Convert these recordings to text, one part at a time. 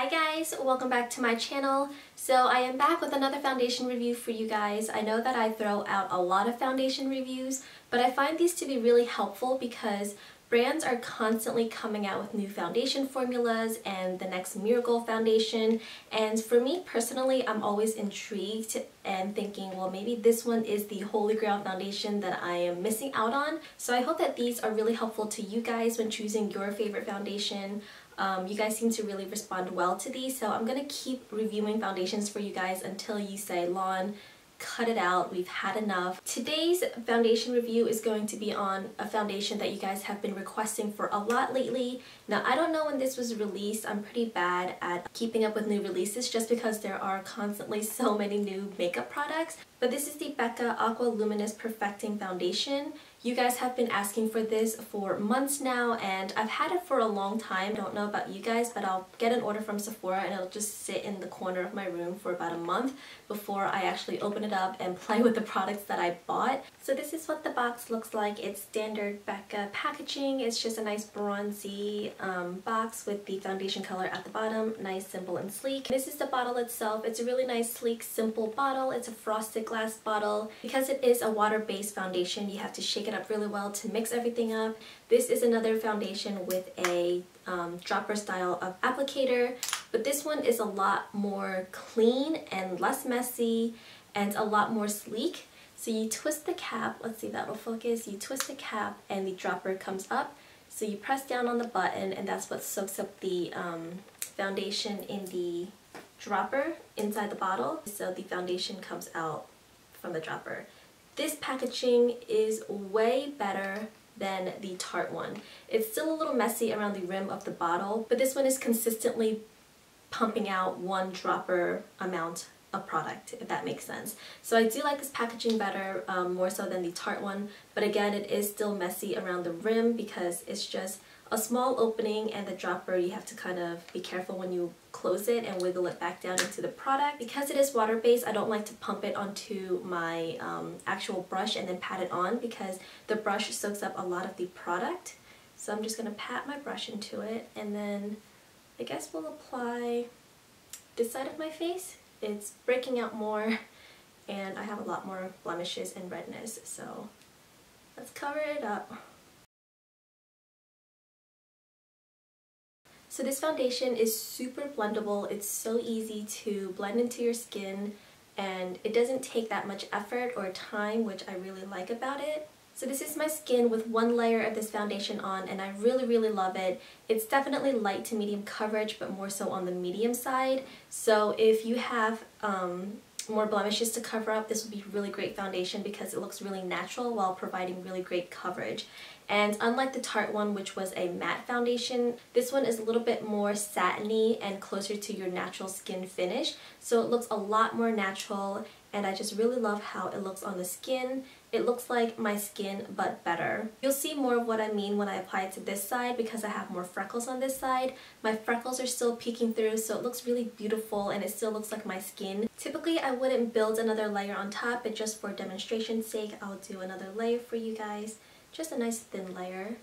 Hi guys, welcome back to my channel. So I am back with another foundation review for you guys. I know that I throw out a lot of foundation reviews, but I find these to be really helpful because brands are constantly coming out with new foundation formulas and the next miracle foundation. And for me personally, I'm always intrigued and thinking, well, maybe this one is the holy grail foundation that I am missing out on. So I hope that these are really helpful to you guys when choosing your favorite foundation. You guys seem to really respond well to these, so I'm gonna keep reviewing foundations for you guys until you say, Lawn, cut it out, we've had enough. Today's foundation review is going to be on a foundation that you guys have been requesting for a lot lately. Now, I don't know when this was released. I'm pretty bad at keeping up with new releases just because there are constantly so many new makeup products. But this is the BECCA Aqua Luminous Perfecting Foundation. You guys have been asking for this for months now, and I've had it for a long time. I don't know about you guys, but I'll get an order from Sephora and it'll just sit in the corner of my room for about a month before I actually open it up and play with the products that I bought. So this is what the box looks like. It's standard BECCA packaging. It's just a nice bronzy box with the foundation color at the bottom. Nice, simple, and sleek. This is the bottle itself. It's a really nice, sleek, simple bottle. It's a frosted glass bottle. Because it is a water-based foundation, you have to shake it up really well to mix everything up. This is another foundation with a dropper style of applicator, but this one is a lot more clean and less messy and a lot more sleek. So you twist the cap, let's see if that'll focus, you twist the cap and the dropper comes up. So you press down on the button and that's what soaks up the foundation in the dropper inside the bottle. So the foundation comes out from the dropper. This packaging is way better than the Tarte one. It's still a little messy around the rim of the bottle, but this one is consistently pumping out one dropper amount of product, if that makes sense. So I do like this packaging better, more so than the Tarte one, but again, it is still messy around the rim because it's just a small opening, and the dropper, you have to kind of be careful when you close it and wiggle it back down into the product. Because it is water-based, I don't like to pump it onto my actual brush and then pat it on because the brush soaks up a lot of the product. So I'm just going to pat my brush into it, and then I guess we'll apply this side of my face. It's breaking out more and I have a lot more blemishes and redness, so let's cover it up. So this foundation is super blendable. It's so easy to blend into your skin and it doesn't take that much effort or time, which I really like about it. So this is my skin with one layer of this foundation on, and I really love it. It's definitely light to medium coverage, but more so on the medium side. So if you have more blemishes to cover up, this would be really great foundation because it looks really natural while providing really great coverage. And unlike the Tarte one, which was a matte foundation, this one is a little bit more satiny and closer to your natural skin finish. So it looks a lot more natural, and I just really love how it looks on the skin. It looks like my skin, but better. You'll see more of what I mean when I apply it to this side because I have more freckles on this side. My freckles are still peeking through, so it looks really beautiful and it still looks like my skin. Typically, I wouldn't build another layer on top, but just for demonstration's sake, I'll do another layer for you guys. Just a nice thin layer.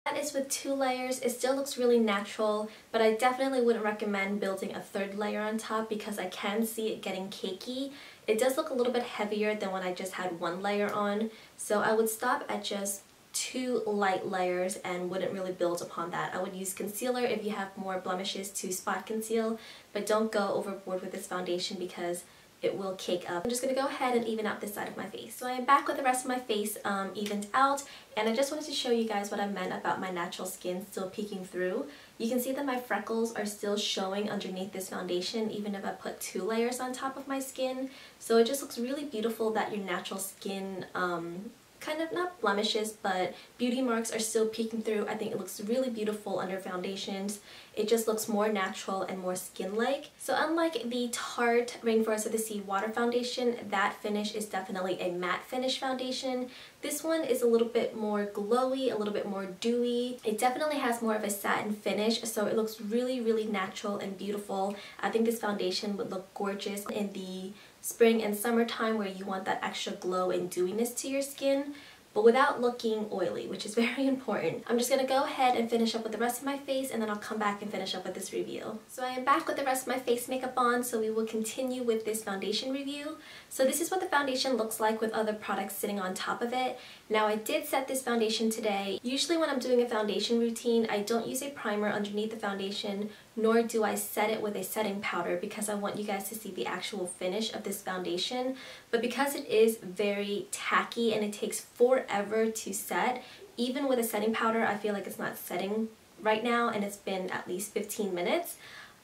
That is with 2 layers. It still looks really natural, but I definitely wouldn't recommend building a 3rd layer on top because I can see it getting cakey. It does look a little bit heavier than when I just had 1 layer on, so I would stop at just 2 light layers and wouldn't really build upon that. I would use concealer if you have more blemishes to spot conceal, but don't go overboard with this foundation because it will cake up. I'm just going to go ahead and even out this side of my face. So I am back with the rest of my face evened out, and I just wanted to show you guys what I meant about my natural skin still peeking through. You can see that my freckles are still showing underneath this foundation even if I put 2 layers on top of my skin. So it just looks really beautiful that your natural skin kind of, not blemishes, but beauty marks are still peeking through. I think it looks really beautiful under foundations. It just looks more natural and more skin-like. So unlike the Tarte Rainforest of the Sea Water Foundation, that finish is definitely a matte finish foundation. This one is a little bit more glowy, a little bit more dewy. It definitely has more of a satin finish, so it looks really natural and beautiful. I think this foundation would look gorgeous in the spring and summertime where you want that extra glow and dewiness to your skin. but without looking oily, which is very important. I'm just going to go ahead and finish up with the rest of my face, and then I'll come back and finish up with this review. So I am back with the rest of my face makeup on, so we will continue with this foundation review. So this is what the foundation looks like with other products sitting on top of it. Now I did set this foundation today. Usually when I'm doing a foundation routine, I don't use a primer underneath the foundation, nor do I set it with a setting powder because I want you guys to see the actual finish of this foundation. But because it is very tacky and it takes forever to set, even with a setting powder, I feel like it's not setting right now, and it's been at least 15 minutes.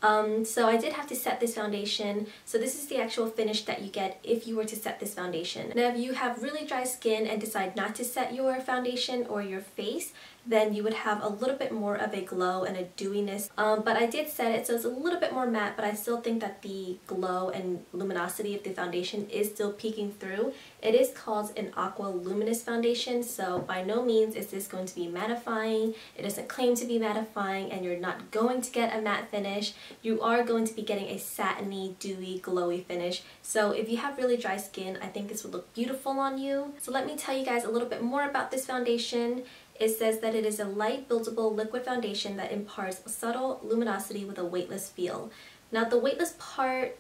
So I did have to set this foundation. So this is the actual finish that you get if you were to set this foundation. Now if you have really dry skin and decide not to set your foundation or your face, then you would have a little bit more of a glow and a dewiness. But I did set it so it's a little bit more matte, but I still think that the glow and luminosity of the foundation is still peeking through. It is called an Aqua Luminous foundation, so by no means is this going to be mattifying. It doesn't claim to be mattifying, and you're not going to get a matte finish. You are going to be getting a satiny, dewy, glowy finish. So if you have really dry skin, I think this would look beautiful on you. So let me tell you guys a little bit more about this foundation. It says that it is a light buildable liquid foundation that imparts subtle luminosity with a weightless feel. Now the weightless part,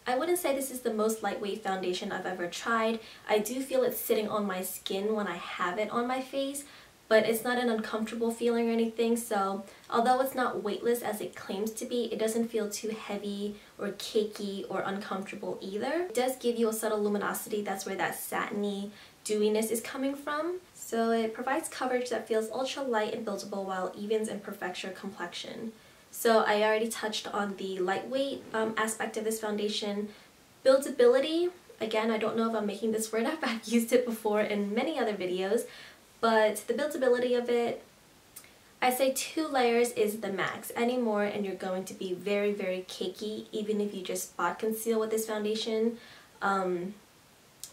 I wouldn't say this is the most lightweight foundation I've ever tried. I do feel it's sitting on my skin when I have it on my face, but it's not an uncomfortable feeling or anything. So although it's not weightless as it claims to be, it doesn't feel too heavy or cakey or uncomfortable either. It does give you a subtle luminosity. That's where that satiny dewiness is coming from. So it provides coverage that feels ultra light and buildable while evens and perfects your complexion. So I already touched on the lightweight aspect of this foundation. Buildability, again, I don't know if I'm making this word up. I've used it before in many other videos, but the buildability of it, I say 2 layers is the max. Any more and you're going to be very, very cakey, even if you just spot conceal with this foundation.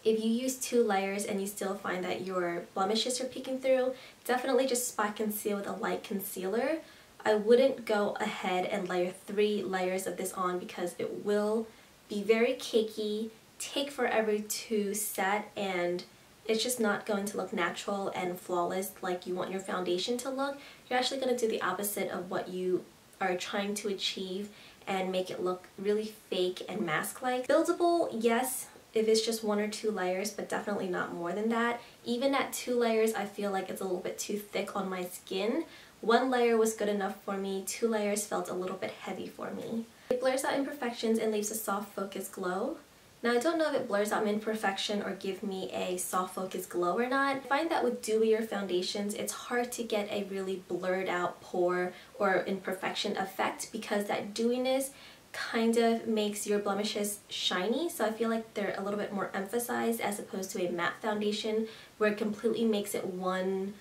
If you use 2 layers and you still find that your blemishes are peeking through, definitely just spot conceal with a light concealer. I wouldn't go ahead and layer 3 layers of this on because it will be very cakey, take forever to set, and it's just not going to look natural and flawless like you want your foundation to look. You're actually going to do the opposite of what you are trying to achieve and make it look really fake and mask-like. Buildable, yes, if it's just 1 or 2 layers, but definitely not more than that. Even at 2 layers, I feel like it's a little bit too thick on my skin. 1 layer was good enough for me, 2 layers felt a little bit heavy for me. It blurs out imperfections and leaves a soft focused glow. Now I don't know if it blurs out imperfection or give me a soft focused glow or not. I find that with dewier foundations, it's hard to get a really blurred out pore or imperfection effect because that dewiness kind of makes your blemishes shiny, so I feel like they're a little bit more emphasized as opposed to a matte foundation where it completely makes it one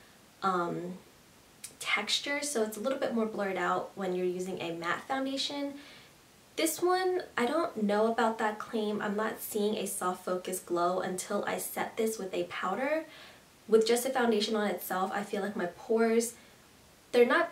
texture, so it's a little bit more blurred out when you're using a matte foundation. This one, I don't know about that claim. I'm not seeing a soft focus glow until I set this with a powder. With just a foundation on itself, I feel like my pores, they're not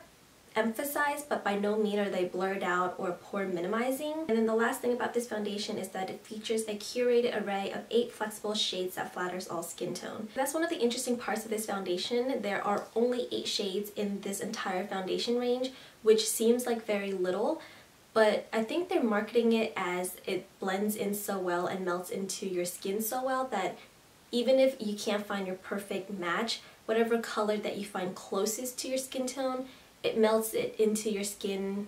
emphasized, but by no means are they blurred out or pore minimizing. And then the last thing about this foundation is that it features a curated array of 8 flexible shades that flatters all skin tone. That's one of the interesting parts of this foundation. There are only 8 shades in this entire foundation range, which seems like very little, but I think they're marketing it as it blends in so well and melts into your skin so well that even if you can't find your perfect match, whatever color that you find closest to your skin tone, it melts it into your skin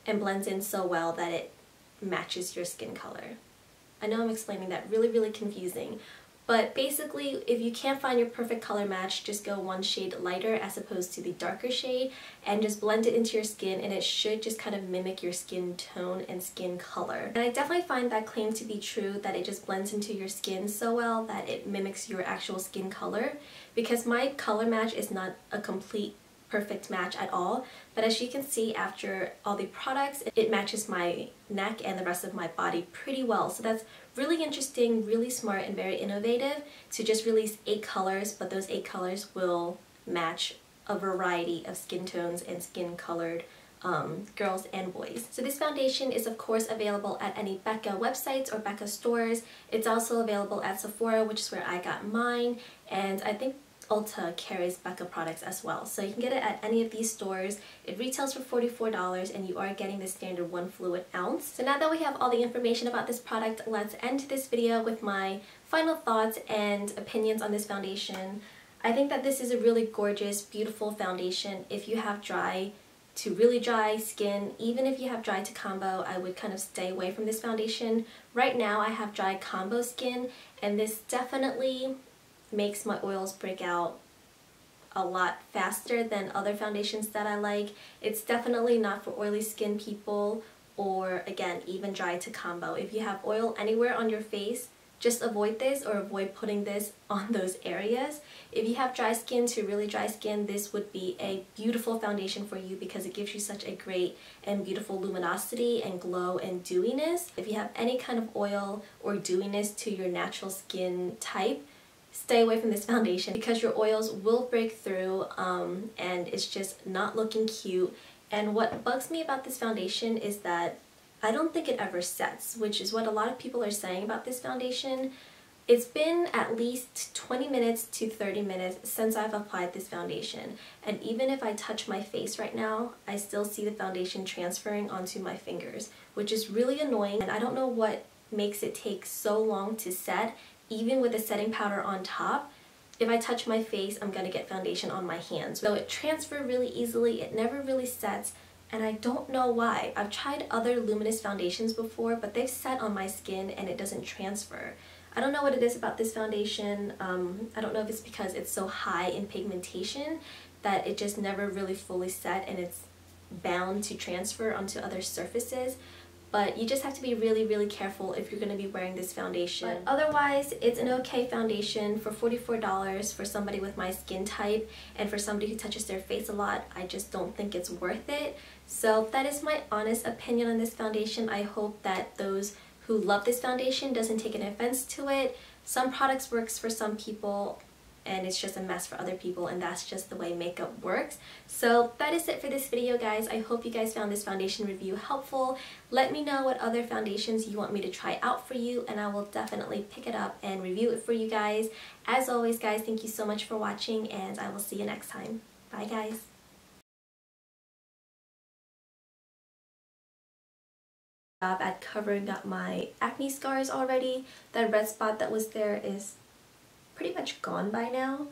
and blends in so well that it matches your skin color. I know I'm explaining that really confusing, but basically if you can't find your perfect color match, just go 1 shade lighter as opposed to the darker shade and just blend it into your skin, and it should just kind of mimic your skin tone and skin color. And I definitely find that claim to be true, that it just blends into your skin so well that it mimics your actual skin color, because my color match is not a complete perfect match at all, but as you can see after all the products, it matches my neck and the rest of my body pretty well. So that's really interesting, really smart, and very innovative to just release 8 colors, but those 8 colors will match a variety of skin tones and skin colored girls and boys. So this foundation is of course available at any BECCA websites or BECCA stores. It's also available at Sephora, which is where I got mine, and I think Ulta carries BECCA products as well. So you can get it at any of these stores. It retails for $44 and you are getting the standard 1 fluid ounce. So now that we have all the information about this product, let's end this video with my final thoughts and opinions on this foundation. I think that this is a really gorgeous, beautiful foundation. If you have dry to really dry skin, even if you have dry to combo, I would kind of stay away from this foundation. Right now I have dry combo skin, and this definitely makes my oils break out a lot faster than other foundations that I like. It's definitely not for oily skin people, or again, even dry to combo. If you have oil anywhere on your face, just avoid this or avoid putting this on those areas. If you have dry skin to really dry skin, this would be a beautiful foundation for you because it gives you such a great and beautiful luminosity and glow and dewiness. If you have any kind of oil or dewiness to your natural skin type, stay away from this foundation because your oils will break through and it's just not looking cute. And what bugs me about this foundation is that I don't think it ever sets, which is what a lot of people are saying about this foundation. It's been at least 20 minutes to 30 minutes since I've applied this foundation, and even if I touch my face right now, I still see the foundation transferring onto my fingers, which is really annoying, and I don't know what makes it take so long to set, even with the setting powder on top. If I touch my face, I'm gonna get foundation on my hands. So it transfers really easily, it never really sets, and I don't know why. I've tried other luminous foundations before, but they've set on my skin and it doesn't transfer. I don't know what it is about this foundation. I don't know if it's because it's so high in pigmentation that it just never really fully set and it's bound to transfer onto other surfaces. But you just have to be really, really careful if you're going to be wearing this foundation. But otherwise, it's an okay foundation for $44 for somebody with my skin type, and for somebody who touches their face a lot, I just don't think it's worth it. So that is my honest opinion on this foundation. I hope that those who love this foundation doesn't take an offense to it. Some products works for some people, and it's just a mess for other people, and that's just the way makeup works. So that is it for this video, guys. I hope you guys found this foundation review helpful. Let me know what other foundations you want me to try out for you, and I will definitely pick it up and review it for you guys. As always, guys, thank you so much for watching, and I will see you next time. Bye, guys. At covering up my acne scars already. That red spot that was there is pretty much gone by now.